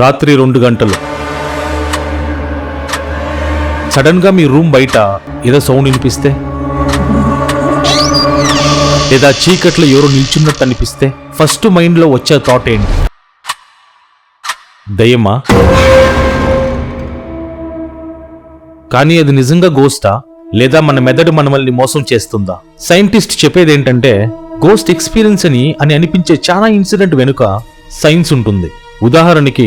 రాత్రి 2 గంటలు సడన్ గా మీ రూమ్ బయట ఏదో సౌండ్ వినిపిస్తే, లేదా చీకట్లో ఎవరో నిల్చున్నట్టు అనిపిస్తే ఫస్ట్ మైండ్ లో వచ్చే థాట్ ఏంటి? దయ్యమా? కానీ అది నిజంగా గోస్టా, లేదా మన మెదడు మనల్ని మోసం చేస్తుందా? సైంటిస్ట్ చెప్పేది ఏంటంటే, గోస్ట్ ఎక్స్పీరియన్స్ అని అనిపించే చాలా ఇన్సిడెంట్ వెనుక సైన్స్ ఉంటుంది. ఉదాహరణకి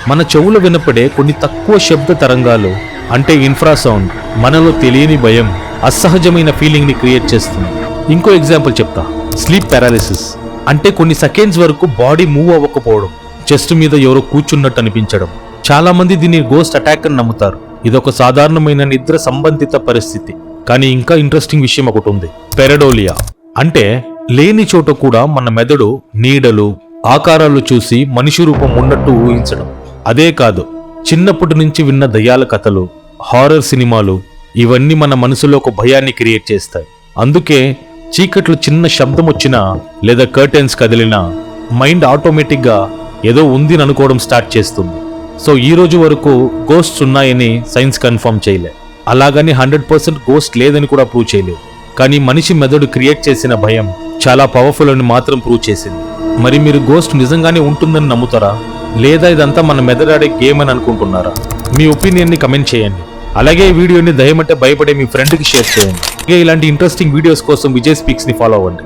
మన చెవులు వినపడే కొన్ని తక్కువ శబ్ద తరంగాలు, అంటే ఇన్ఫ్రాసౌండ్, మనలో తెలియని భయం, అసహజమైన ఫీలింగ్ ని క్రియేట్ చేస్తుంది. ఇంకో ఎగ్జాంపుల్ చెప్తా. స్లీప్ పారాలిసిస్ అంటే కొన్ని సెకండ్స్ వరకు బాడీ మూవ్ అవ్వకపోవడం, చెస్ట్ మీద ఎవరో కూర్చున్నట్టు అనిపించడం. చాలా మంది దీన్ని గోస్ట్ అటాక్ అని నమ్ముతారు. ఇదొక సాధారణమైన నిద్ర సంబంధిత పరిస్థితి. కానీ ఇంకా ఇంట్రెస్టింగ్ విషయం ఒకటి ఉంది. పెరడోలియా అంటే లేని చోట కూడా మన మెదడు నీడలు, ఆకారాలు చూసి మనిషి రూపం ఉన్నట్టు ఊహించడం. అదే కాదు, చిన్నప్పటి నుంచి విన్న దయ్యాల కథలు, హారర్ సినిమాలు, ఇవన్నీ మన మనసులో ఒక భయాన్ని క్రియేట్ చేస్తాయి. అందుకే చీకట్లో చిన్న శబ్దం వచ్చినా లేదా కర్టెన్స్ కదిలినా మైండ్ ఆటోమేటిక్గా ఏదో ఉంది అనుకోవడం స్టార్ట్ చేస్తుంది. సో ఈ రోజు వరకు గోస్ట్స్ ఉన్నాయని సైన్స్ కన్ఫర్మ్ చేయలే, అలాగని 100% గోస్ట్ లేదని కూడా ప్రూవ్ చేయలేదు. కానీ మనిషి మెదడు క్రియేట్ చేసిన భయం చాలా పవర్ఫుల్ అని మాత్రం ప్రూవ్ చేసింది. మరి మీరు గోస్ట్ నిజంగానే ఉంటుందని నమ్ముతారా, లేదా ఇదంతా మన మెదడాడే గేమ్ అని అనుకుంటున్నారా? మీ ఒపీనియన్ని కమెంట్ చేయండి. అలాగే ఈ వీడియోని దయ్యమంటే భయపడే మీ ఫ్రెండ్కి షేర్ చేయండి. అలాగే ఇలాంటి ఇంట్రెస్టింగ్ వీడియోస్ కోసం విజయ్ స్పీక్స్ ని ఫాలో అవ్వండి.